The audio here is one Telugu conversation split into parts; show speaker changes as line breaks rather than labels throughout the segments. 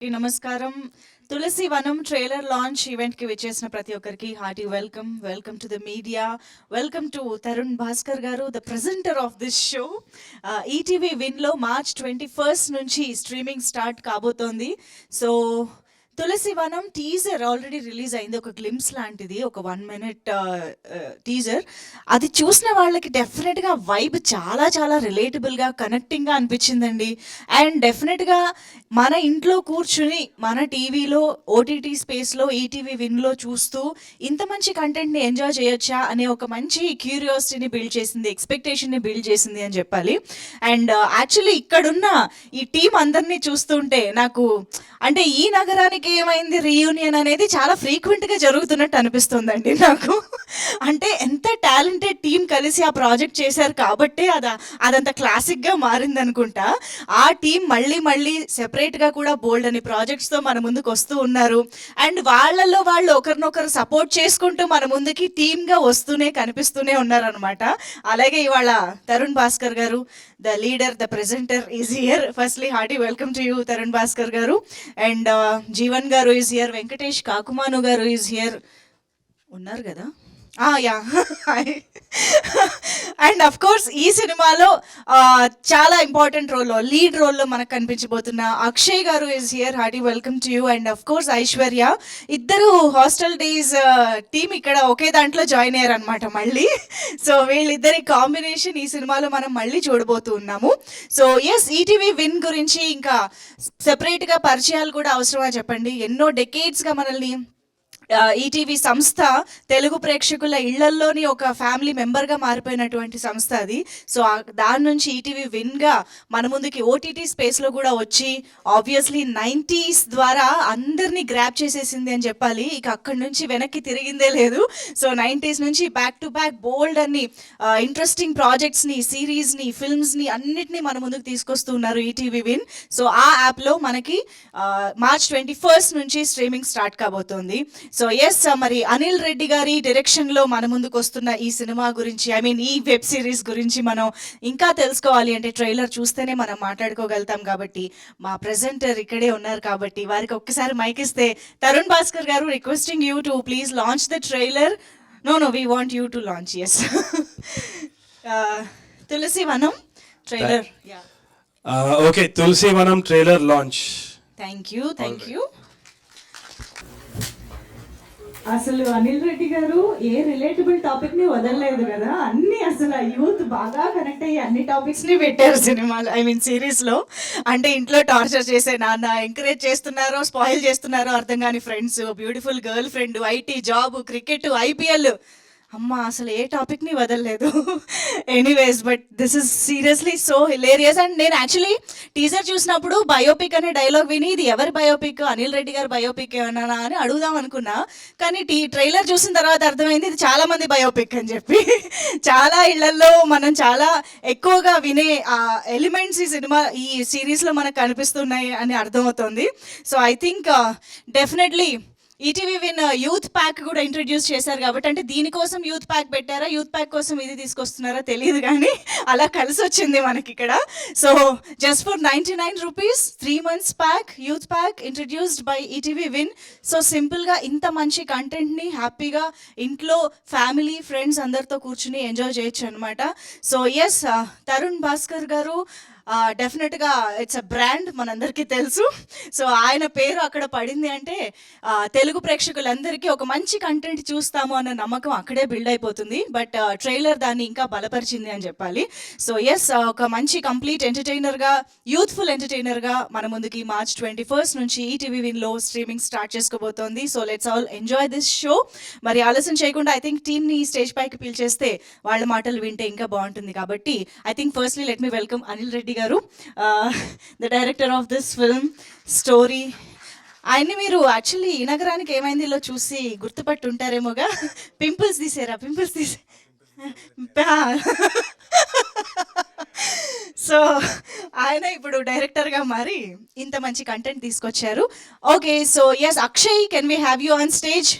నమస్కారం. తులసి వనం ట్రైలర్ లాంచ్ ఈవెంట్ కి విచ్చేసిన ప్రతి ఒక్కరికి hearty welcome to the media. Welcome to Tarun Bhaskar garu, the presenter of this show. ETV Win లో March 21 నుంచి స్ట్రీమింగ్ స్టార్ట్ కాబోతోంది. So Tulasi Vanam teaser already release అయింది, ఒక గ్లిమ్స్ లాంటిది, ఒక 1 minute టీజర్. అది చూసిన వాళ్ళకి డెఫినెట్గా వైబ్ చాలా చాలా రిలేటబుల్గా కనెక్టింగ్గా అనిపించిందండి. అండ్ డెఫినెట్గా మన ఇంట్లో కూర్చుని మన టీవీలో ఓటీటీ స్పేస్లో ఈటీవీ విన్లో చూస్తూ ఇంత మంచి కంటెంట్ని ఎంజాయ్ చేయొచ్చా అనే ఒక మంచి క్యూరియాసిటీని బిల్డ్ చేసింది, ఎక్స్పెక్టేషన్ని బిల్డ్ చేసింది అని చెప్పాలి. అండ్ యాక్చువల్లీ ఇక్కడున్న ఈ టీం అందరినీ చూస్తుంటే నాకు అంటే ఈ నగరానికి ఏమైంది రీయూనియన్ అనేది చాలా ఫ్రీక్వెంట్గా జరుగుతున్నట్టు అనిపిస్తుందండి నాకు. అంటే ఎంత టాలెంటెడ్ టీం కలిసి ఆ ప్రాజెక్ట్ చేశారు కాబట్టి అదంత క్లాసిక్గా మారింది అనుకుంటా. ఆ టీం మళ్ళీ సెపరేట్గా కూడా బోల్డ్ అని ప్రాజెక్ట్స్తో మన ముందుకు వస్తూ ఉన్నారు. అండ్ వాళ్ళల్లో వాళ్ళు ఒకరినొకరు సపోర్ట్ చేసుకుంటూ మన ముందుకి టీమ్గా వస్తూనే కనిపిస్తూనే ఉన్నారనమాట. అలాగే ఇవాళ Tarun Bhaskar garu, the leader, the presenter is here. Firstly hearty welcome to you Tarun Bhaskar గారు. అండ్ జీవన్ గారు ఈజ్ హియర్, వెంకటేష్ కాకుమాను గారు ఈజ్ హియర్, ఉన్నారు కదా? యా. అండ్ అఫ్ కోర్స్ ఈ సినిమాలో చాలా ఇంపార్టెంట్ రోల్లో, లీడ్ రోల్లో మనకు కనిపించబోతున్న అక్షయ్ గారు is here. Hearty welcome to you. And of course Aishwarya. ఇద్దరు హాస్టల్ డేస్ టీమ్ ఇక్కడ ఒకే దాంట్లో జాయిన్ అయ్యారు అనమాట మళ్ళీ. సో వీళ్ళిద్దరి కాంబినేషన్ ఈ సినిమాలో మనం మళ్ళీ చూడబోతూ ఉన్నాము. సో ఎస్, ఈటీవీ విన్ గురించి ఇంకా సెపరేట్గా పరిచయాలు కూడా అవసరమా చెప్పండి? ఎన్నో డెకేడ్స్గా మనల్ని ఈటీవీ సంస్థ తెలుగు ప్రేక్షకుల ఇళ్లల్లోని ఒక ఫ్యామిలీ మెంబర్గా మారిపోయినటువంటి సంస్థ అది. సో దాని నుంచి ఈటీవీ విన్గా మన ముందుకి ఓటీటీ స్పేస్లో కూడా వచ్చి ఆబ్వియస్లీ 90s ద్వారా అందరినీ గ్రాప్ చేసేసింది అని చెప్పాలి. ఇక అక్కడి నుంచి వెనక్కి తిరిగిందే లేదు. సో 90s నుంచి బ్యాక్ టు బ్యాక్ బోల్డ్ అన్ని ఇంట్రెస్టింగ్ ప్రాజెక్ట్స్ని, సిరీస్ని, ఫిల్మ్స్ని అన్నిటినీ మన ముందుకు తీసుకొస్తూ ఉన్నారు ఈటీవీ విన్. సో ఆ యాప్లో మనకి March 21 నుంచి స్ట్రీమింగ్ స్టార్ట్ కాబోతోంది. సో ఎస్, మరి అనిల్ రెడ్డి గారి డైరెక్షన్లో మన ముందుకు వస్తున్న ఈ సినిమా గురించి, ఈ వెబ్ సిరీస్ గురించి మనం ఇంకా తెలుసుకోవాలి అంటే ట్రైలర్ చూస్తేనే మనం మాట్లాడుకోగలుగుతాం. కాబట్టి మా ప్రెజెంటర్ ఇక్కడే ఉన్నారు కాబట్టి వారికి ఒక్కసారి మైక్ ఇస్తే, Tarun Bhaskar garu, requesting you to please launch the trailer. No we want you to launch. Yes, Tulasi Vanam trailer.
Okay, Tulasi Vanam trailer launch.
Thank you. అసలు అనిల్ రెడ్డి గారు ఏ రిలేటబుల్ టాపిక్ ని వదలలేదు కదా, అన్ని అసలు యూత్ బాగా కనెక్ట్ అయ్యి అన్ని టాపిక్స్ ని పెట్టారు సినిమాలో, సిరీస్ లో. అంటే ఇంట్లో టార్చర్ చేసే నాన్న, ఎంకరేజ్ చేస్తున్నారో స్పాయిల్ చేస్తున్నారో అర్థం కాని friends, beautiful girl friend, IT job, cricket, IPL, అమ్మ అసలు ఏ టాపిక్ని వదలలేదు. Anyways, but this is seriously so hilarious. And నేను యాక్చువల్లీ టీజర్ చూసినప్పుడు బయోపిక్ అనే డైలాగ్ విని ఇది ఎవరి బయోపిక్, అనిల్ రెడ్డి గారి బయోపిక్ ఏమన్నా అని అడుగుదాం అనుకున్నా. కానీ ట్రైలర్ చూసిన తర్వాత అర్థమైంది ఇది చాలా మంది బయోపిక్ అని చెప్పి. చాలా ఇళ్లలో మనం చాలా ఎక్కువగా వినే ఎలిమెంట్స్ ఈ సిరీస్లో మనకు కనిపిస్తున్నాయి అని అర్థమవుతుంది. So I think definitely ETV win youth pack కూడా ఇంట్రడ్యూస్ చేశారు కాబట్టి, అంటే దీనికోసం యూత్ ప్యాక్ పెట్టారా, యూత్ ప్యాక్ కోసం ఇది తీసుకొస్తున్నారా తెలియదు, కానీ అలా కలిసి వచ్చింది మనకి ఇక్కడ. So just for 99 rupees 3 months pack, youth pack introduced by ETV win. So సింపుల్గా ఇంత మంచి కంటెంట్ని హ్యాపీగా ఇంట్లో ఫ్యామిలీ, ఫ్రెండ్స్ అందరితో కూర్చుని ఎంజాయ్ చేయొచ్చు అనమాట. సో ఎస్, తరుణ్ భాస్కర్ గారు డెఫినెట్గా ఇట్స్ అ బ్రాండ్, మనందరికీ తెలుసు. సో ఆయన పేరు అక్కడ పడింది అంటే తెలుగు ప్రేక్షకులందరికీ ఒక మంచి కంటెంట్ చూస్తాము అన్న నమ్మకం అక్కడే బిల్డ్ అయిపోతుంది. బట్ ట్రైలర్ దాన్ని ఇంకా బలపరిచింది అని చెప్పాలి. సో ఎస్, ఒక మంచి కంప్లీట్ ఎంటర్టైనర్గా, యూత్ఫుల్ ఎంటర్టైనర్గా మన ముందుకి March 21 నుంచి ఈటీవీ విన్లో స్ట్రీమింగ్ స్టార్ట్ చేసుకోబోతోంది. So let's all enjoy this show. మరి ఆలస్యం చేయకుండా ఐ థింక్ టీమ్ని స్టేజ్ పైకి పిలిచేస్తే వాళ్ళ మాటలు వింటే ఇంకా బాగుంటుంది. కాబట్టి I think firstly let me welcome Anil Reddy garu, the director of this film story. ఆయన్ని మీరు యాక్చువల్లీ ఈ నగరానికి ఏమైందిలో చూసి గుర్తుపట్టి ఉంటారేమోగా. పింపుల్స్ తీసారా? సో ఆయన ఇప్పుడు డైరెక్టర్గా మారి ఇంత మంచి కంటెంట్ తీసుకొచ్చారు. Okay, so yes Akshay, can we have you on stage?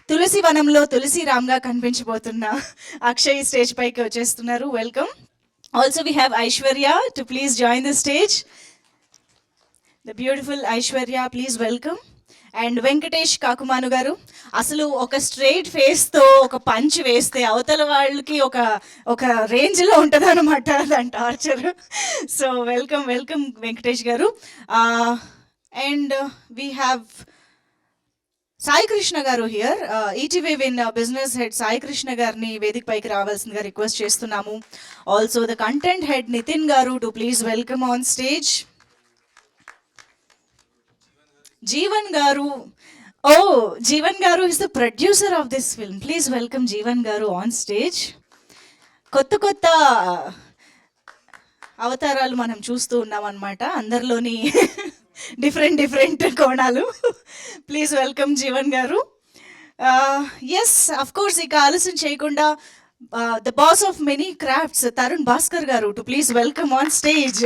Tulasi వనంలో తులసిరామ్గా కనిపించబోతున్న అక్షయ్ స్టేజ్ పైకి వచ్చేస్తున్నారు. Welcome. Also we have Aishwarya to please join the stage. The beautiful Aishwarya, please welcome. And Venkatesh Kakumanu garu, అసలు ఒక స్ట్రైట్ ఫేస్తో ఒక పంచ్ వేస్తే అవతల వాళ్ళకి ఒక ఒక రేంజ్లో ఉంటుంది అనమాట దాని torture. So welcome welcome Venkatesh garu. And we have Sai Krishna garu here, ETV Win business head Sai Krishna గారిని వేదిక పైకి రావాల్సిందిగా రిక్వెస్ట్ చేస్తున్నాము. Also the content head Nitin garu to please welcome on stage. Jeevan garu, ఓ Jeevan garu is the producer of this film. Please welcome Jeevan garu on stage. కొత్త కొత్త అవతారాలు మనం చూస్తూ ఉన్నాం అన్నమాట, అందరిలోని డిఫరెంట్ డిఫరెంట్ కోణాలు. Please welcome Jeevan garu. Yes, of course, ఇక ఆలస్యం చేయకుండా the boss of many crafts Tarun Bhaskar garu to please welcome on stage.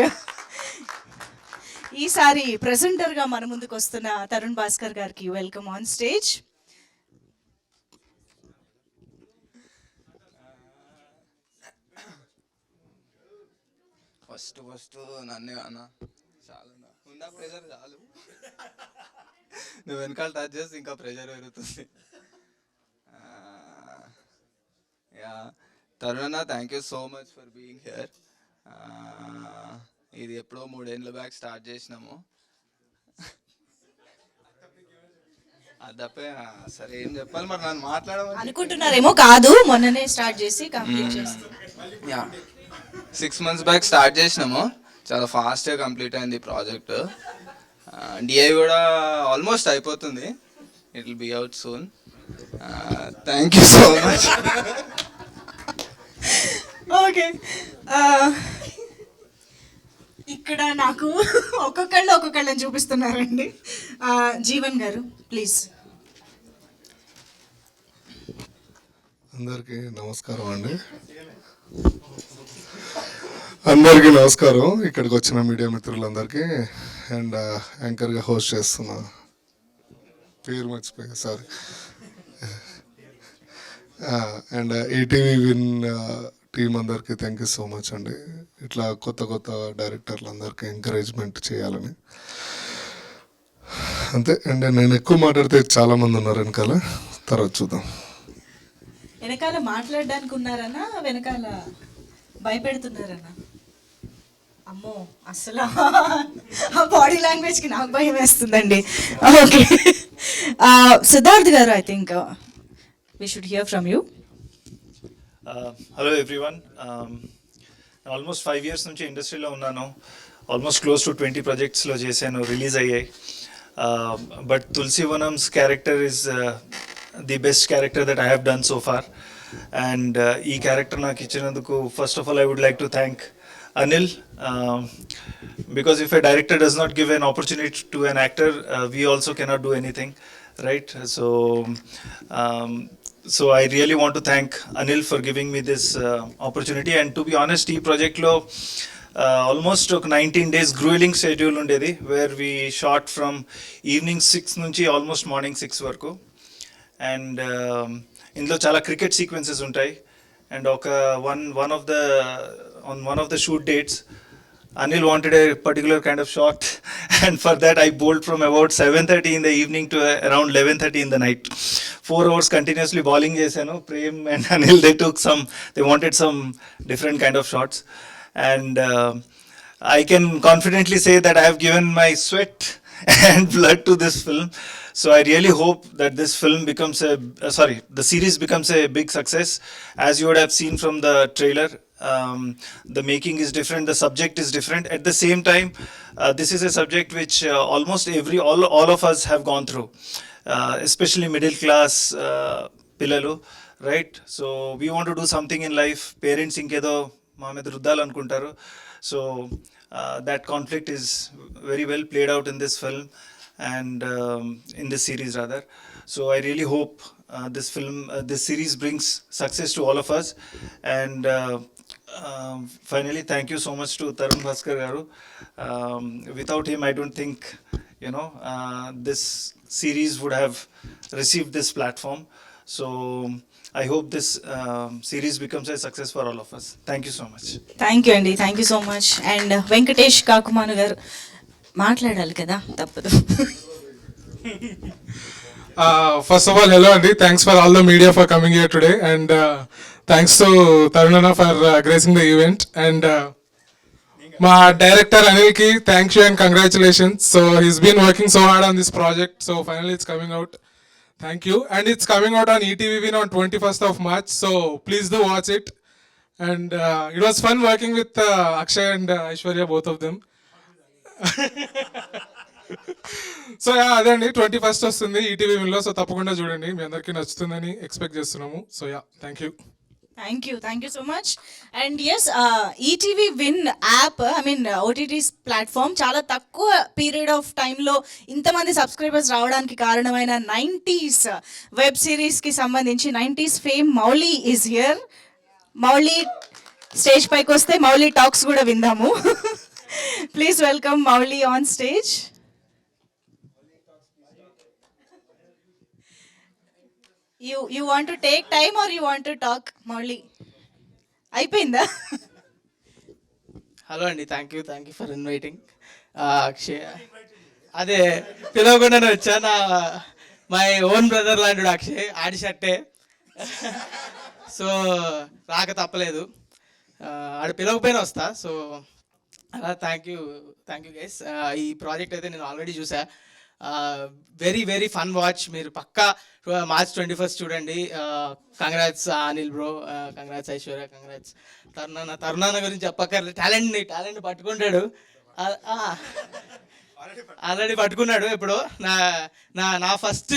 ఈసారి ప్రెజెంటర్గా మన ముందుకు వస్తున్న తరుణ్ భాస్కర్ గారికి వెల్కమ్ ఆన్ స్టేజ్.
ఫస్ట్ నన్నే అన్న చాలు ఉన్న ప్రెషర్ చాలు, నువ్వు వెనకాల టచ్ చేస్తే ఇంకా ప్రెషర్ పెరుగుతుంది. Yeah Taruna, thank you so much for being here. ఇది ఎప్పుడో 3 ఏళ్ళ బ్యాక్ స్టార్ట్ చేసినాము. అదప్పే సరే ఏం చెప్పాలి మరి, నన్ను మాట్లాడమని
అనుకుంటున్నారేమో, కాదు మొన్ననే స్టార్ట్ చేసి కంప్లీట్ చేస్తాం.
యా 6 months బ్యాక్ స్టార్ట్ చేసినాము, చాలా ఫాస్ట్గా కంప్లీట్ అయింది ప్రాజెక్ట్. డిఐ కూడా ఆల్మోస్ట్ అయిపోతుంది, it will be out soon. Thank you so much.
Okay, ఇక్కడ నాకు ఒక్కొక్కళ్ళని చూపిస్తున్నారండి. జీవన్ గారు ప్లీజ్.
అందరికీ నమస్కారం అండి. అందరికీ నమస్కారం, ఇక్కడికి వచ్చిన మీడియా మిత్రులందరికీ. అండ్ యాంకర్గా హోస్ట్ చేస్తున్న పేరు మర్చిపోయా, sorry. And ETV win team అందరికీ థ్యాంక్ యూ సో మచ్ అండి. ఇట్లా కొత్త కొత్త డైరెక్టర్లు అందరికీ ఎంకరేజ్మెంట్ చేయాలని అంతే. అండ్ నేను ఎక్కువ మాట్లాడితే చాలామంది ఉన్నారు వెనకాల, తర్వాత చూద్దాం.
వెనకాల మాట్లాడడానికి ఉన్నారన్నా, వెనకాల భయపెడుతున్నారన్నా? అమ్మో, అసలు ఆ బాడీ లాంగ్వేజ్కి నాకు భయం వేస్తుందండి. ఓకే, సిద్ధార్థ్ గారు, I think we should here from you.
Hello everyone, almost 5 years నుంచి ఇండస్ట్రీలో ఉన్నాను. ఆల్మోస్ట్ క్లోజ్ టు 20 ప్రాజెక్ట్స్లో చేశాను, రిలీజ్ అయ్యాయి. But Tulasi Vanam's character is the best character that I have done so far. And ఈ క్యారెక్టర్ నాకు ఇచ్చినందుకు first of all I would like to thank Anil, because if a director does not give an opportunity to an actor, we also cannot do anything, right? So I really want to thank Anil for giving me this opportunity. And to be honest, ee project lo almost 19 days grueling schedule undedi, where we shot from evening 6 nunchi almost morning 6 varaku. And ఇందులో చాలా క్రికెట్ సీక్వెన్సెస్ ఉంటాయి. And on one of the shoot dates, Anil wanted a particular kind of shot, and for that I bowled from about 7:30 in the evening to around 11:30 in the night. 4 hours continuously bowling chesanu. Prem and Anil, they wanted some different kind of shots, and I can confidently say that I have given my sweat and blood to this film. So I really hope that this film becomes the series becomes a big success. As you would have seen from the trailer, the making is different, the subject is different. At the same time, this is a subject which almost all of us have gone through, especially middle class pillalu, right? So we want to do something in life. Parents inkedo మా మీద రుద్దాలనుకుంటారు. So that conflict is very well played out in this film, and in this series rather. So I really hope this series brings success to all of us. And finally, thank you so much to Tarun Bhaskar garu. Without him, I don't think this series would have received this platform. So I hope this series becomes a success for all of us. Thank you so much.
Thank you అండి, thank you so much. And Venkatesh Kakumanu garu, మాట్లాడాలి కదా, తప్పదు.
First of all, hello Andy. Thanks for all the media for coming here today, and thanks to Tarunana for gracing the event. And my director Anil ki, thank you and congratulations. So he's been working so hard on this project. So finally, it's coming out. Thank you, and it's coming out on ETV on 21st of March. So please do watch it. And it was fun working with Akshay and Aishwarya, both of them. So అదే అండి 21st వస్తుంది ఈటీవీ విన్లో. సో తప్పకుండా చూడండి, మీ అందరికీ నచ్చుతుందని ఎక్స్పెక్ట్ చేస్తున్నాము. So thank you
so much. And yes, ETV Win app, I mean OTTs platform, చాలా తక్కువ పీరియడ్ ఆఫ్ టైంలో ఇంతమంది సబ్స్క్రైబర్స్ రావడానికి కారణమైన 90s వెబ్ సిరీస్కి సంబంధించి 90s fame Mouli is here. Mouli stage పైకి వస్తే మౌలి టాక్స్ కూడా విందాము. Please welcome Mouli on stage. You want to take time or you want to talk, Mauli? అయిపోయిందా?
హలో అండి, thank you for inviting. Akshay అదే పిలవకుండానే వచ్చా. మై ఓన్ బ్రదర్ లాంటి అక్షయ్, ఆడి షర్టే. సో రాక తప్పలేదు, ఆడు పిలవకపోయినా వస్తా. సో అలా థ్యాంక్ యూ గైస్. ఈ ప్రాజెక్ట్ అయితే నేను ఆల్రెడీ చూసా. Very fun watch. మీరు పక్కా March 21st చూడండి. Congrats Anil bro, congrats Aishwarya, congrats తరుణాన గురించి చెప్పక్కర్లేదు. టాలెంట్ పట్టుకుంటాడు, ఆల్రెడీ పట్టుకున్నాడు. ఇప్పుడు నా ఫస్ట్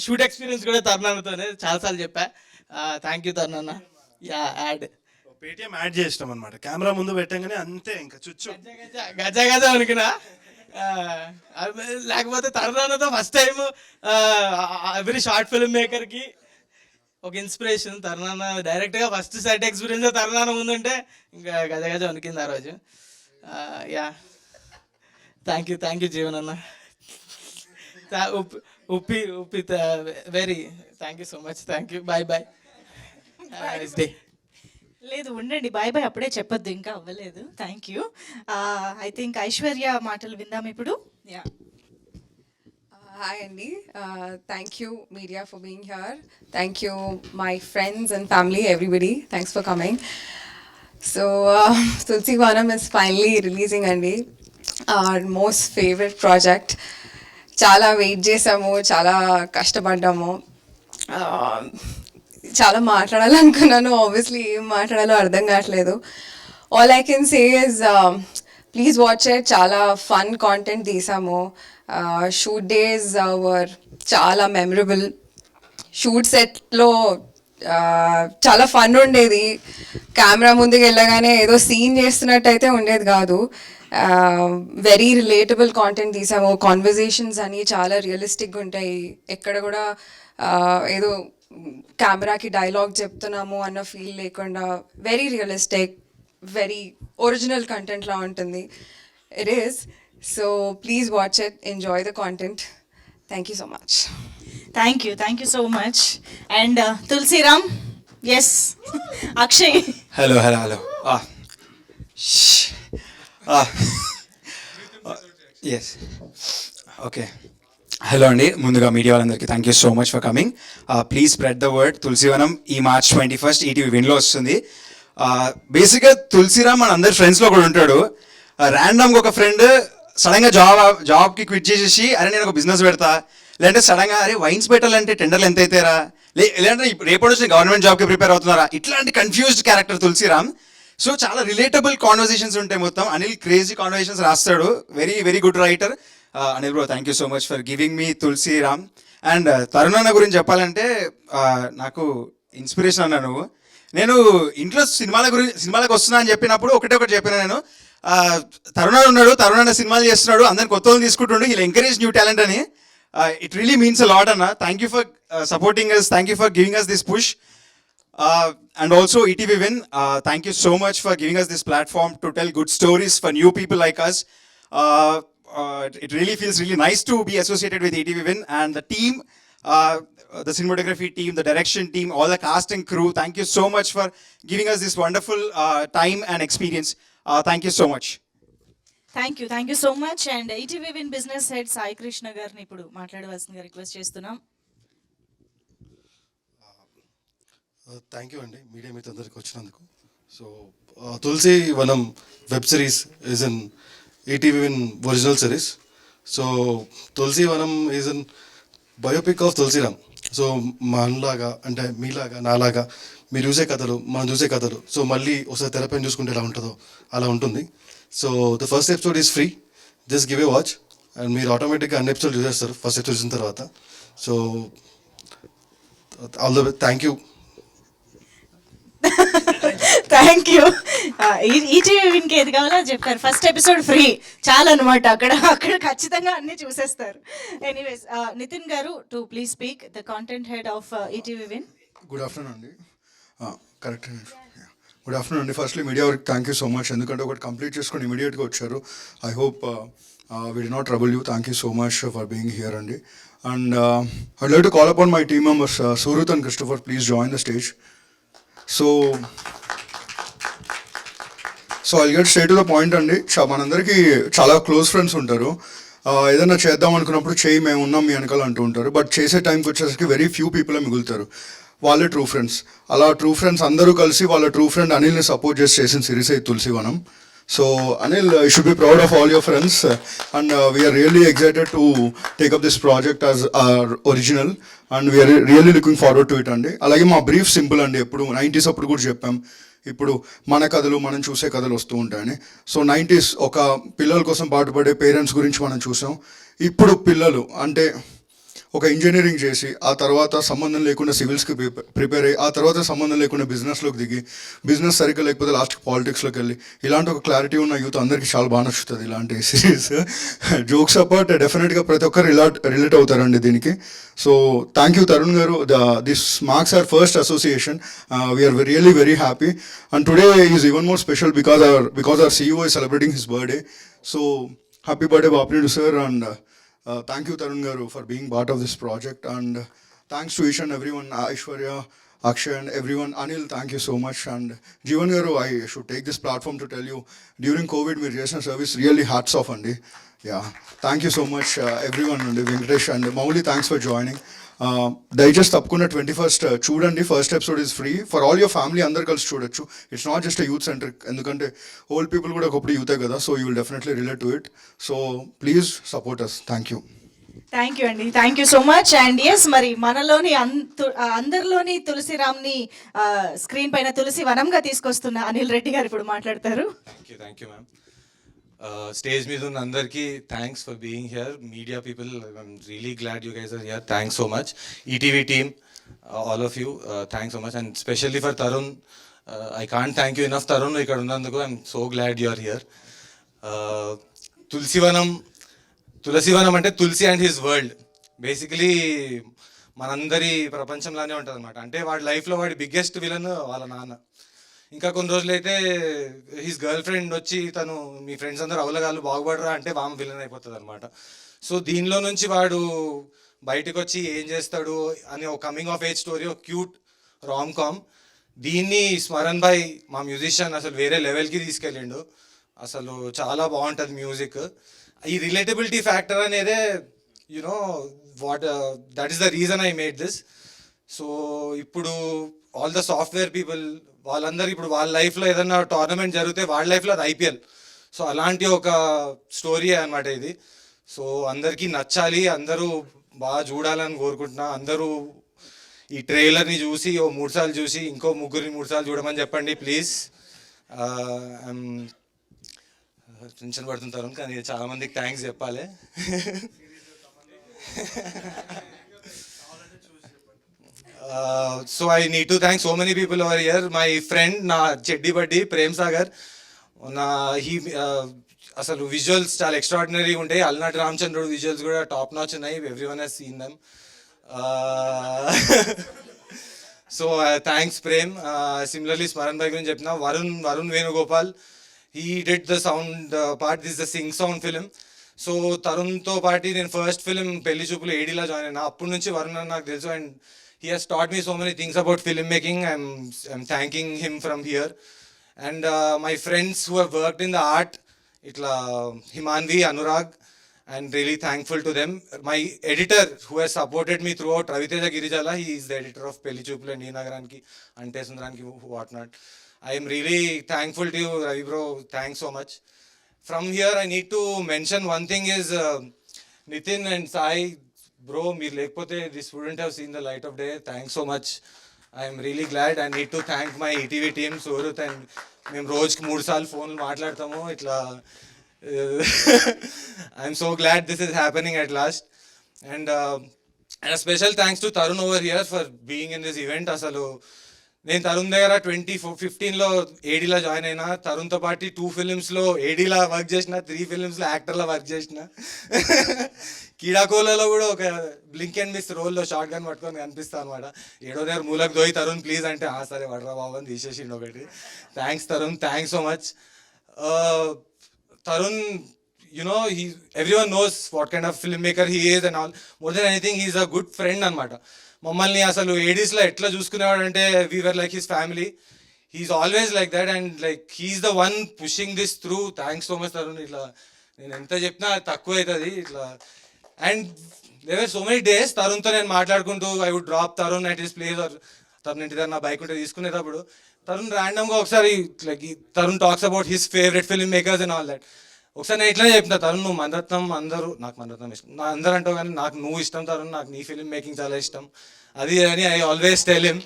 షూట్ ఎక్స్పీరియన్స్ కూడా తరుణానతోనే, చాలాసార్లు చెప్పా. థ్యాంక్ యూ తరుణాన. యాడ్
పేటిఎం యాడ్ చేసినాం అనమాట, కెమెరా ముందు పెట్టంగానే అంతే, ఇంకా చుచ్చు
గజ అనుకున్నా. లేకపోతే తరుణానతో first time every short film మేకర్కి ఒక ఇన్స్పిరేషన్ తరుణాన. డైరెక్ట్గా ఫస్ట్ సెట్ ఎక్స్పీరియన్స్ తరుణాన ముందుంటే ఇంకా గజ వణికింది ఆ రోజు. థ్యాంక్ యూ జీవన్ అన్న. ఉప్పి very thank you so much. Thank you. Bye nice day.
లేదు ఉండండి, బాయ్ అప్పుడే చెప్పొద్దు, ఇంకా అవ్వలేదు. Thank you. I think Aishwarya మాటలు విందాం ఇప్పుడు.
Hi Andy, thank you media for being here. Thank you my friends and family, everybody. Thanks for coming. So Tulsi Vanam is finally releasing Andy, our most favorite project. Chala wait chesamu, chala kashtapaddamu. చాలా మాట్లాడాలనుకున్నాను, ఆబ్వియస్లీ ఏం మాట్లాడాలో అర్థం కావట్లేదు. All I can say is please watch it. చాలా ఫన్ కాంటెంట్ తీసాము. షూట్ డేస్ వర్ చాలా మెమరబుల్. షూట్ సెట్లో చాలా ఫన్ ఉండేది. కెమెరా ముందుకు వెళ్ళగానే ఏదో సీన్ చేస్తున్నట్టు అయితే ఉండేది కాదు. వెరీ రిలేటబుల్ కాంటెంట్ తీసాము. కాన్వర్జేషన్స్ అని చాలా రియలిస్టిక్గా ఉంటాయి. ఎక్కడ కూడా ఏదో కెమెరాకి డైలాగ్ చెప్తున్నాము అన్న ఫీల్ లేకుండా వెరీ రియలిస్టిక్, వెరీ ఒరిజినల్ కంటెంట్లా ఉంటుంది. It is. So please watch it, enjoy the content. Thank you so much.
Thank you so much. And Tulasiram, yes Akshay.
Hello
yes okay. Hello అండి, ముందుగా మీడియా వాళ్ళందరికీ thank you so much for coming. Please spread the word. Tulasivanam ఈ March 21st ఈటీవీ విన్లో వస్తుంది. బేసిక్గా తులసిరామ్ మన అందరి ఫ్రెండ్స్లో కూడా ఉంటాడు. ర్యాండమ్గా ఒక ఫ్రెండ్ సడన్గా జాబ్కి క్విట్ చేసేసి, అరే నేను ఒక బిజినెస్ పెడతా, లేదంటే సడన్గా అరే వైన్స్ పెట్టాలంటే టెండర్లు ఎంత అవుతారా, లేదంటే రేపటి నుంచి గవర్నమెంట్ జాబ్కి ప్రిపేర్ అవుతున్నారా, ఇట్లాంటి కన్ఫ్యూజ్డ్ క్యారెక్టర్ తులసిరామ్. సో చాలా రిలేటబుల్ కాన్వర్జేషన్స్ ఉంటాయి మొత్తం. అనిల్ క్రేజీ కాన్వర్జేషన్స్ రాస్తాడు. Very good writer. Anil bro, thank you so much for giving me Tulasiram. And తరుణాన గురించి చెప్పాలంటే నాకు ఇన్స్పిరేషన్ అన్నా నువ్వు. నేను ఇంట్లో సినిమాలకు వస్తున్నా అని చెప్పినప్పుడు ఒకటి చెప్పిన నేను, తరుణాన ఉన్నాడు, తరుణాన సినిమాలు చేస్తున్నాడు, అందరిని కొత్త వాళ్ళు తీసుకుంటుండు, ఇలా ఎంకరేజ్ న్యూ టాలెంట్ అని. It really means a lot అన్న. Thank you for supporting us, thank you for giving us this push. And also ETV Win, thank you so much for giving us this platform to tell good stories for new people like us. It really feels really nice to be associated with ETV Win and the team, the cinematography team, the direction team, all the cast and crew. Thank you so much for giving us this wonderful time and experience. Thank you so much.
Thank you so much. And ETV Win business head Sai Krishna గారిని ఇప్పుడు మాట్లాడవలసిందిగా రిక్వెస్ట్ చేస్తున్నాం.
థ్యాంక్ యూ అండి మీడియా మీతో అందరికి వచ్చినందుకు. So Tulasi Vanam web series is in ETV Win original series. So Tulasi Vanam is in biopic of Tulasiram. So మనలాగా అంటే మీలాగా నాలాగా మీరు చూసే కథలు మనం చూసే కథలు సో మళ్ళీ ఒకసారి తెరపైన చూసుకుంటే ఎలా ఉంటుందో అలా ఉంటుంది. So the first episode is free, just give a watch and మీరు ఆటోమేటిక్గా అన్ని ఎపిసోడ్ చూసేస్తారు ఫస్ట్ ఎపిసోడ్ చూసిన తర్వాత. So all the thank you.
Thank you. ETV విన్కి ఏది కావాలో అది చెప్తారు. ఫస్ట్ ఎపిసోడ్ ఫ్రీ చాలా అనమాట. అక్కడ ఖచ్చితంగా అన్ని చూసేస్తారు. Anyways Nitin garu to please speak, the content head of ETV Win.
Good afternoon అండి. కరెక్ట్. గుడ్ ఆఫ్టర్నూన్ అండి. Firstly media work thank you so much, ఎందుకంటే ఒకటి కంప్లీట్ చేసుకొని ఇమీడియట్గా వచ్చారు. I hope we did not trouble you. Thank you so much for being here అండి. And I'd like to call upon my team members Surit and Christopher, please join the stage. So I'll get straight to the point అండి. మనందరికీ చాలా క్లోజ్ ఫ్రెండ్స్ ఉంటారు. ఏదైనా చేద్దాం అనుకున్నప్పుడు చేయి మేము ఉన్నాం మీ వెనకాల అంటూ ఉంటారు. బట్ చేసే టైంకి వచ్చేసరికి వెరీ ఫ్యూ పీపులే మిగులుతారు, వాళ్ళే ట్రూ ఫ్రెండ్స్. అలా ట్రూ ఫ్రెండ్స్ అందరూ కలిసి వాళ్ళ ట్రూ ఫ్రెండ్ అనిల్ని సపోర్ట్ చేసి చేసిన సిరీస్ అయితే తులసి వనం. So Anil, you should be proud of all your friends and we are really excited to take up this project as our original and we are really looking forward to it అండి. అలాగే మా బ్రీఫ్ సింపుల్ అండి. ఎప్పుడు 90s అప్పుడు కూడా చెప్పాం, ఇప్పుడు మన కథలు మనం చూసే కథలు వస్తూ ఉంటాయని. సో 90s ఒక పిల్లల కోసం పాటుపడే పేరెంట్స్ గురించి మనం చూసాం. ఇప్పుడు పిల్లలు అంటే ఒక ఇంజనీరింగ్ చేసి ఆ తర్వాత సంబంధం లేకుండా సివిల్స్కి ప్రిపేర్ అయ్యి ఆ తర్వాత సంబంధం లేకుండా బిజినెస్లోకి దిగి బిజినెస్ సరిగ్గా లేకపోతే లాస్ట్కి పాలిటిక్స్లోకి వెళ్ళి ఇలాంటి ఒక క్లారిటీ ఉన్న యూత్ అందరికీ చాలా బాగా నచ్చుతుంది ఇలాంటి సిరీస్. జోక్స్ అపార్ట్ డెఫినెట్గా ప్రతి ఒక్కరు రిలేట్ అవుతారండి దీనికి. సో థ్యాంక్ యూ తరుణ్ గారు. This marks our first association. We are really very happy and today is even more special because our CEO is celebrating his birthday. So happy birthday Bapnedu sir and thank you Tarun garu for being part of this project and thanks to each and everyone, Aishwarya, Akshay and everyone. Anil, thank you so much and Jeevan garu, I should take this platform to tell you during COVID meer chesina service really hats off andi. Yeah, thank you so much everyone and Venkatesh and Mauli, thanks for joining. దయచేసి తప్పకుండా 21st చూడండి. First episode is free for all your family, అందరు కలిసి చూడొచ్చు. It's not just youth centre, ఎందుకంటే ఓల్డ్ పీపుల్ కూడా ఒకప్పుడు యూతే కదా. So you will definitely relate to it. So please support us. Thank you.
Thank you అండి. Thank you so much. And yes, మరి మనలోని అందరిలోని తులసిరామ్ని స్క్రీన్ పైన తులసి వనంగా తీసుకొస్తున్న అనిల్ రెడ్డి గారు ఇప్పుడు మాట్లాడతారు.
Thank you ma'am. స్టేజ్ మీద ఉన్న అందరికీ thanks for being here. Media people, I'm really glad you guys are here. Thanks so much. ETV team, all of you, thanks so much. And specially for Tarun, I can't thank you enough Tarun ఇక్కడ ఉన్నందుకు. I'm so glad you are here. Tulasivanam అంటే Tulasi and his world. Basically మనందరి ప్రపంచంలానే ఉంటుంది అనమాట. అంటే వాడి లైఫ్లో వాడి బిగ్గెస్ట్ విలన్ వాళ్ళ నాన్న. ఇంకా కొన్ని రోజులైతే హిస్ గర్ల్ ఫ్రెండ్ వచ్చి తను మీ ఫ్రెండ్స్ అందరూ అవలగాళ్ళు బాగుపడరా అంటే వామ విలన్ అయిపోతుంది అనమాట. సో దీనిలో నుంచి వాడు బయటకు వచ్చి ఏం చేస్తాడు అని ఒక కమింగ్ ఆఫ్ ఏజ్ స్టోరీ, ఒక క్యూట్ రామ్ కామ్. దీన్ని స్మరణ్ భాయ్ మా మ్యూజిషియన్ అసలు వేరే లెవెల్కి తీసుకెళ్ళిండు. అసలు చాలా బాగుంటుంది మ్యూజిక్. ఈ రిలేటబిలిటీ ఫ్యాక్టర్ అనేదే you know what that is the reason I made this. So ఇప్పుడు ఆల్ ద సాఫ్ట్వేర్ పీపుల్ వాళ్ళందరూ ఇప్పుడు వాళ్ళ లైఫ్లో ఏదైనా టోర్నమెంట్ జరిగితే వాళ్ళ లైఫ్లో అది IPL. సో అలాంటి ఒక స్టోరీ అనమాట ఇది. సో అందరికీ నచ్చాలి, అందరూ బాగా చూడాలని కోరుకుంటున్నా. అందరూ ఈ ట్రైలర్ని చూసి 3 సార్లు చూసి ఇంకో 3 సార్లు చూడమని చెప్పండి ప్లీజ్. టెన్షన్ పడుతుంటారు కానీ చాలామందికి థ్యాంక్స్ చెప్పాలి. So I need to thank so many people over here. My friend నా చెడ్డి బడ్డి ప్రేమ్ సాగర్, అసలు విజువల్స్ చాలా ఎక్స్ట్రాడినరీ ఉంటాయి. అల్నాటి రామచంద్రుడు విజువల్స్ కూడా టాప్ నాచ్ ఉన్నాయి. Everyone has seen them. So thanks Prem. Similarly Smaran భాయ్ గురించి చెప్పిన Varun Venugopal, he did the sound part. This is the sing sound film. So తరుణ్తో పాటు నేను ఫస్ట్ ఫిలిం పెళ్లి చూపులు ఏడీలా జాయిన్ అయినా. అప్పటి నుంచి వరుణ్ అని నాకు తెలుసు and he has taught me so many things about filmmaking. I'm thanking him from here. And my friends who have worked in the art ఇట్లా హిమాన్వి, Anurag, and really thankful to them. My editor who has supported me throughout, Raviteja Girijala, he is the editor of Pelli Choopulu and Nagaranki, Ante Sundaranki, whatnot. I am really thankful to you, Ravi bro. Thanks so much. From here, I need to mention one thing is Nitin and Sai, bro, meer lekapothe this wouldn't have seen the light of day. Thanks so much. I am really glad. I need to thank my ETV team, Surut, and మేము రోజుకి 3 సార్లు ఫోన్లు మాట్లాడతాము ఇట్లా. I'm so glad this is happening at last. And a special thanks to Tarun over here for being in this event. అసలు నేను తరుణ్ దగ్గర 2015లో ఏడీలో జాయిన్ అయినా. తరుణ్తో పాటు 2 ఫిలిమ్స్లో ఏడీలా వర్క్ చేసిన, 3 ఫిలిమ్స్లో యాక్టర్లా వర్క్ చేసిన. కీడాకోలలో కూడా ఒక బ్లింక్ అండ్ మిస్ రోల్లో షార్ట్ గన్ పట్టుకొని కనిపిస్తాను అనమాట. ఏడో దగ్గర మూలకు దోయి తరుణ్ ప్లీజ్ అంటే సరే వడ్రా బాబు అని తీసేసిండు ఒకటి. Thanks Tarun, thanks so much. Tarun, you know, everyone knows what kind of filmmaker he is and all. More than anything, he's a good friend అనమాట. మమ్మల్ని అసలు ఏడీస్లో ఎట్లా చూసుకునేవాడు అంటే we were like his family. He's always like that and like he's the one pushing this through. Thanks so much Tarun. ఇట్లా నేను ఎంత చెప్పినా తక్కువ అవుతుంది ఇట్లా. And there were so many days తరుణ్తో నేను మాట్లాడుకుంటూ I would drop Tarun at his place or Tarun ఇంటి దగ్గర నా బైక్ ఉంటే తీసుకునేటప్పుడు తరుణ్ ర్యాండమ్గా ఒకసారి like Tarun talks about his favourite film makers and all that. ఒకసారి నేను ఇట్లా చెప్తున్నా తరుణ్ నువ్వు మణరత్నం అందరూ నాకు మణరత్నం ఇష్టం నా అందరూ అంటావు కానీ నాకు నువ్వు ఇష్టం తరుణ్, నాకు నీ ఫిల్మ్ మేకింగ్ చాలా ఇష్టం అది అని ఐ ఆల్వేస్ టెల్ హిమ్.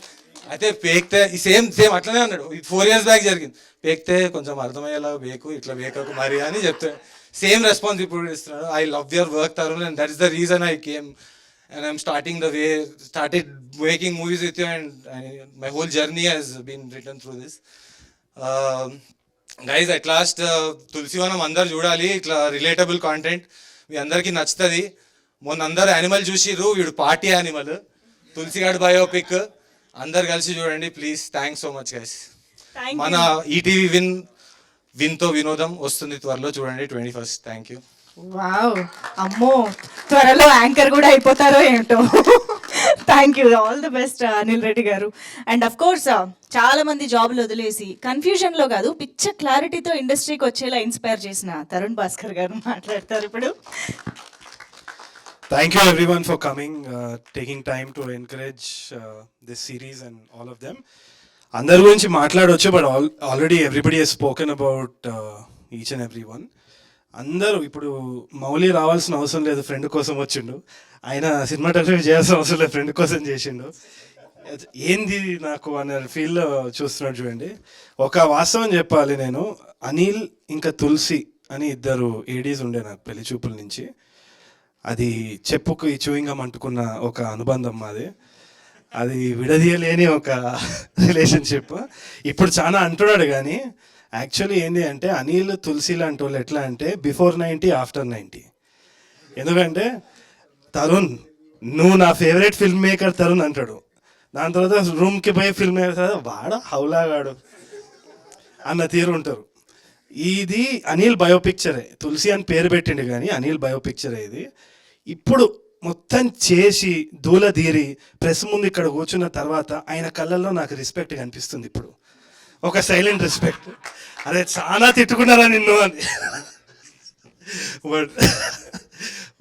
అయితే పేక్తే సేమ్ అట్లనే అన్నాడు. ఇది 4 years బ్యాక్ జరిగింది. పేక్తే కొంచెం అర్థమయ్యేలా వేకు ఇట్లా వేకకు మరి అని చెప్తే సేమ్ రెస్పాన్స్ ఇప్పుడు ఇస్తున్నాడు. I love your work Tarun and that is the reason I came and I'm started making movies with you and my whole journey has been written through this. Guys, at last Tulasivanam అందరు చూడాలి. ఇట్లా రిలేటబుల్ కాంటెంట్ మీ అందరికీ నచ్చుతుంది. మొన్న అందరు యానిమల్ చూసిర్రు, వీడు పార్టీ యానిమల్ తులసిగాడ్ బయోపిక్ అందరు కలిసి చూడండి please. Thanks so much guys. మన ఈటీవీ విన్తో వినోదం వస్తుంది త్వరలో, చూడండి 21st. Thank you.
వావ్, అమ్మో త్వరలో యాంకర్ కూడా అయిపోతారో ఏంటో. Thank you, all the best Anil Reddy garu. And of course చాలా మంది జాబ్లు వదిలేసి కన్ఫ్యూజన్లో కాదు పిచ్చ క్లారిటీతో ఇండస్ట్రీకి వచ్చేలా ఇన్స్పైర్ చేసిన తరుణ్ భాస్కర్ గారు మాట్లాడతారు ఇప్పుడు.
Thank you everyone for coming, taking time to encourage this series and all of them. అందరి గురించి మాట్లాడవచ్చు but already everybody has spoken about each and every one. అందరూ ఇప్పుడు మౌలి రావాల్సిన అవసరం లేదు, ఫ్రెండ్ కోసం వచ్చిండు. ఆయన సినిమాటోగ్రఫీ చేయాల్సిన అవసరం లేదు, ఫ్రెండ్ కోసం చేసిండు. ఏంది నాకు అనే ఫీల్లో చూస్తున్నాడు చూడండి. ఒక వాస్తవం చెప్పాలి, నేను అనిల్ ఇంకా తులసి అని 2 ఏడీస్ ఉండే నాకు పెళ్లి చూపుల నుంచి. అది చెప్పుకు చూయింగం అంటుకున్న ఒక అనుబంధం మాది. అది విడదీయలేని ఒక రిలేషన్షిప్. ఇప్పుడు చాలా అంటున్నాడు కానీ యాక్చువల్లీ ఏంటి అంటే అనిల్ తులసి లాంటి వాళ్ళు ఎట్లా అంటే బిఫోర్ 90 ఆఫ్టర్ 90. ఎందుకంటే తరుణ్ నువ్వు నా ఫేవరెట్ ఫిల్మ్ మేకర్ తరుణ్ అంటాడు, దాని తర్వాత రూమ్కి పోయి ఫిల్మ్ మేకర్ వాడ హౌలాగాడు అన్న తీరు ఉంటారు. ఇది అనిల్ బయోపిక్చరే, తులసి అని పేరు పెట్టిండు కానీ అనిల్ బయోపిక్చరే ఇది. ఇప్పుడు మొత్తం చేసి దూలదీరి ప్రెస్ ముందు ఇక్కడ కూర్చున్న తర్వాత ఆయన కళ్ళల్లో నాకు రెస్పెక్ట్ కనిపిస్తుంది ఇప్పుడు, ఒక సైలెంట్ రెస్పెక్ట్. అరే చాలా తిట్టుకున్నారా నిన్ను అని.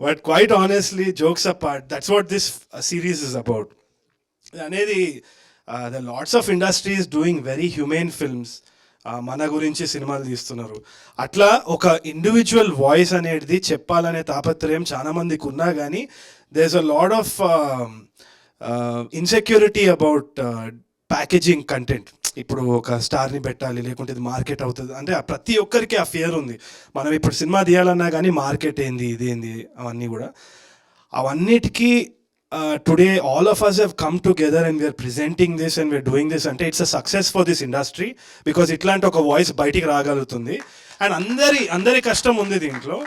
But quite honestly jokes apart, that's what this series is about అనేది. The lots of industries doing very human films, మన గురించి సినిమాలు తీస్తున్నారు. అట్లా ఒక ఇండివిజువల్ వాయిస్ అనేది చెప్పాలనే తాపత్రయం చాలా మందికి ఉన్నా కానీ there is a lot of insecurity about packaging content. ఇప్పుడు ఒక స్టార్ని పెట్టాలి లేకుంటే ఇది మార్కెట్ అవుతుంది అంటే ప్రతి ఒక్కరికి ఆ ఫియర్ ఉంది. మనం ఇప్పుడు సినిమా తీయాలన్నా కానీ మార్కెట్ ఏంది ఇదేంది అవన్నీ కూడా. అవన్నిటికీ today all of us have come together and we are presenting this and we are doing this అంటే it's a success for this industry because ఇట్లాంటి ఒక వాయిస్ బయటికి రాగలుగుతుంది. అండ్ అందరి కష్టం ఉంది దీంట్లో.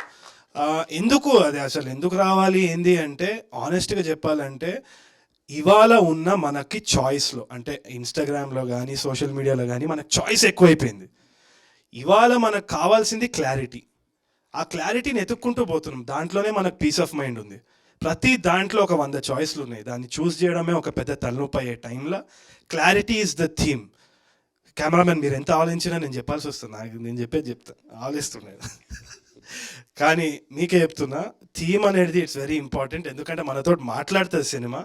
ఎందుకు అది అసలు ఎందుకు రావాలి ఏంది అంటే ఆనెస్ట్గా చెప్పాలంటే ఇవాళ ఉన్న మనకి చాయిస్లో అంటే ఇన్స్టాగ్రామ్లో కానీ సోషల్ మీడియాలో కానీ మనకు చాయిస్ ఎక్కువైపోయింది. ఇవాళ మనకు కావాల్సింది క్లారిటీ. ఆ క్లారిటీని ఎత్తుక్కుంటూ పోతున్నాం, దాంట్లోనే మనకు పీస్ ఆఫ్ మైండ్ ఉంది. ప్రతి దాంట్లో ఒక 100 చాయిస్లు ఉన్నాయి, దాన్ని చూస్ చేయడమే ఒక పెద్ద తలనొప్పి అయ్యే టైంలో clarity is the theme. Cameraman మీరు ఎంత ఆలోచించినా నేను చెప్పాల్సి వస్తుంది, నాకు నేను చెప్పేది చెప్తా, ఆలోచిస్తున్నాను. కానీ మీకే చెప్తున్నా, థీమ్ అనేది ఇట్స్ వెరీ ఇంపార్టెంట్. ఎందుకంటే మనతో మాట్లాడుతుంది సినిమా,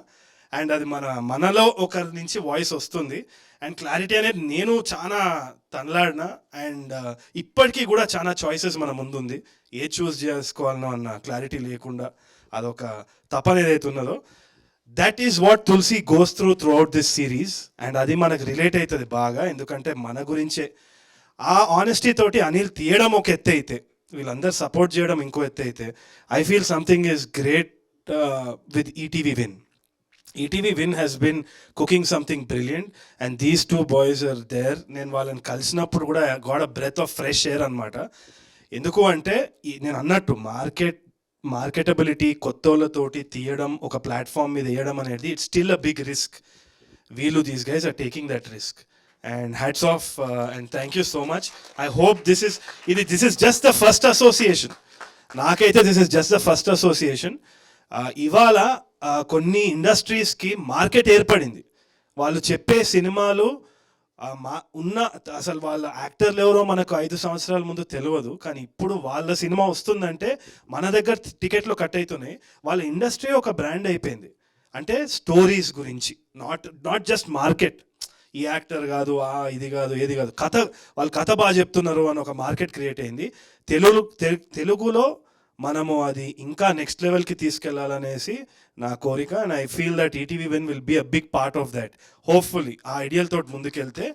అండ్ అది మనలో ఒకరి నుంచి వాయిస్ వస్తుంది. అండ్ క్లారిటీ అనేది నేను చాలా తనలాడిన, అండ్ ఇప్పటికీ కూడా చాలా చాయిసెస్ మన ముందుంది, ఏ చూస్ చేసుకోవాలనో అన్న క్లారిటీ లేకుండా అదొక తపన ఏదైతే ఉన్నదో, that is what Tulasi goes throughout this series. అండ్ అది మనకు రిలేట్ అవుతుంది బాగా, ఎందుకంటే మన గురించే. ఆ ఆనెస్టీ తోటి అనిల్ తీయడం ఒక ఎత్తు అయితే, వీళ్ళందరూ సపోర్ట్ చేయడం ఇంకో ఎత్తు అయితే, I feel something is great with ETV win. ETV Win has been cooking something brilliant, and these two boys are there. నేను వాళ్ళని కలిసినప్పుడు కూడా got a breath of fresh air అనమాట. ఎందుకు అంటే నేను అన్నట్టు మార్కెటబిలిటీ కొత్తోళ్ళతోటి తీయడం, ఒక ప్లాట్ఫామ్ మీద వేయడం అనేది it's still a big risk. వీళ్ళు these guys are taking that risk, and hats off and thank you so much. I hope this is just the first association. నాకైతే this is just the first association. ఇవాళ కొన్ని ఇండస్ట్రీస్కి మార్కెట్ ఏర్పడింది. వాళ్ళు చెప్పే సినిమాలు అసలు వాళ్ళ యాక్టర్లు ఎవరో మనకు 5 సంవత్సరాల ముందు తెలియదు, కానీ ఇప్పుడు వాళ్ళ సినిమా వస్తుందంటే మన దగ్గర టికెట్లు కట్ అవుతున్నాయి. వాళ్ళ ఇండస్ట్రీ ఒక బ్రాండ్ అయిపోయింది. అంటే స్టోరీస్ గురించి, నాట్ జస్ట్ మార్కెట్, ఈ యాక్టర్ కాదు, ఇది కాదు, ఏది కాదు, వాళ్ళు కథ బాగా చెప్తున్నారు అని ఒక మార్కెట్ క్రియేట్ అయింది. తెలుగులో మనము అది ఇంకా నెక్స్ట్ లెవెల్కి తీసుకెళ్లాలనేసి నా కోరిక. And I feel that ETV Win will be a big part of that. Hopefully ఆ ఐడియల్ తోటి ముందుకెళ్తే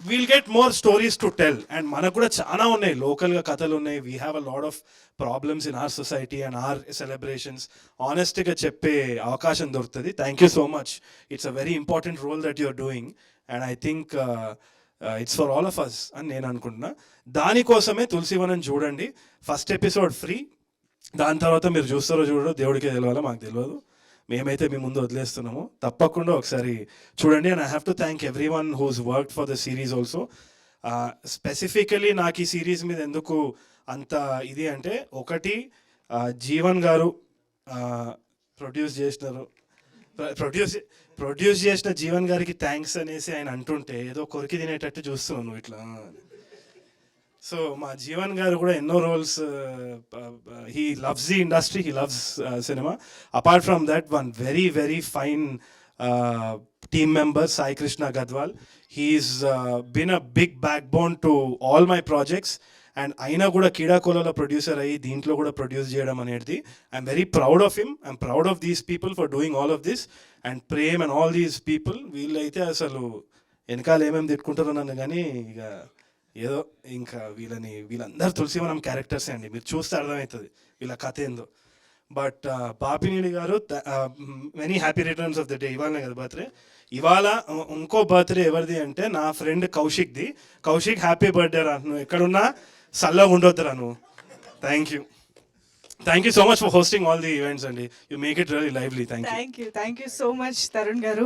we'll get more stories to tell. And మనకు కూడా చాలా ఉన్నాయి, లోకల్గా కథలు ఉన్నాయి. We have a lot of problems in our society and our celebrations. ఆనెస్ట్గా చెప్పే అవకాశం దొరుకుతుంది. Thank you so much. It's a very important role that you're doing, and I think it's for all of us అని నేను అనుకుంటున్నా. దానికోసమే తులసివనం చూడండి. ఫస్ట్ ఎపిసోడ్ ఫ్రీ, దాని తర్వాత మీరు చూస్తారో చూడరో దేవుడికే తెలియాలో, మాకు తెలియదు. మేమైతే మీ ముందు వదిలేస్తున్నాము, తప్పకుండా ఒకసారి చూడండి. And I have to thank everyone who's worked for the series also. Specifically నాకు ఈ సిరీస్ మీద ఎందుకు అంత ఇది అంటే, ఒకటి జీవన్ గారు ప్రొడ్యూస్ చేసిన జీవన్ గారికి థ్యాంక్స్ అనేసి ఆయన అంటుంటే ఏదో కొరికి తినేటట్టు చూస్తున్నాను నువ్వు ఇట్లా. సో మా జీవన్ గారు కూడా ఎన్నో roles, he loves the industry, he loves cinema. Apart from that, one very very fine team member, Sai Krishna Gadwal. He's been a big backbone to all my projects. And అయినా కూడా కీడాకోలలో ప్రొడ్యూసర్ అయ్యి దీంట్లో కూడా ప్రొడ్యూస్ చేయడం అనేది, I'm very proud of him. I'm proud of these people for doing all of this. And Prem and all these people, వీళ్ళైతే అసలు వెనకాల ఏమేమి తిట్టుకుంటారో నన్ను, కానీ ఇక ఏదో ఇంకా వీళ్ళందరూ తులసివనం క్యారెక్టర్సే అండి. మీరు చూస్తే అర్థమవుతుంది వీళ్ళ కథ ఏందో. But Bapineedi garu, many happy returns of the day. ఇవాళనే కదా బర్త్డే. ఇవాళ ఇంకో బర్త్డే ఎవరిది అంటే నా ఫ్రెండ్ కౌశిక్ది. కౌశిక్ హ్యాపీ బర్త్డే రా, నువ్వు ఎక్కడున్నా చల్లగా ఉండొద్దురా నువ్వు. Thank you so much for hosting all the events అండి. You make it really lively. Thank you
so much Tarun గారు.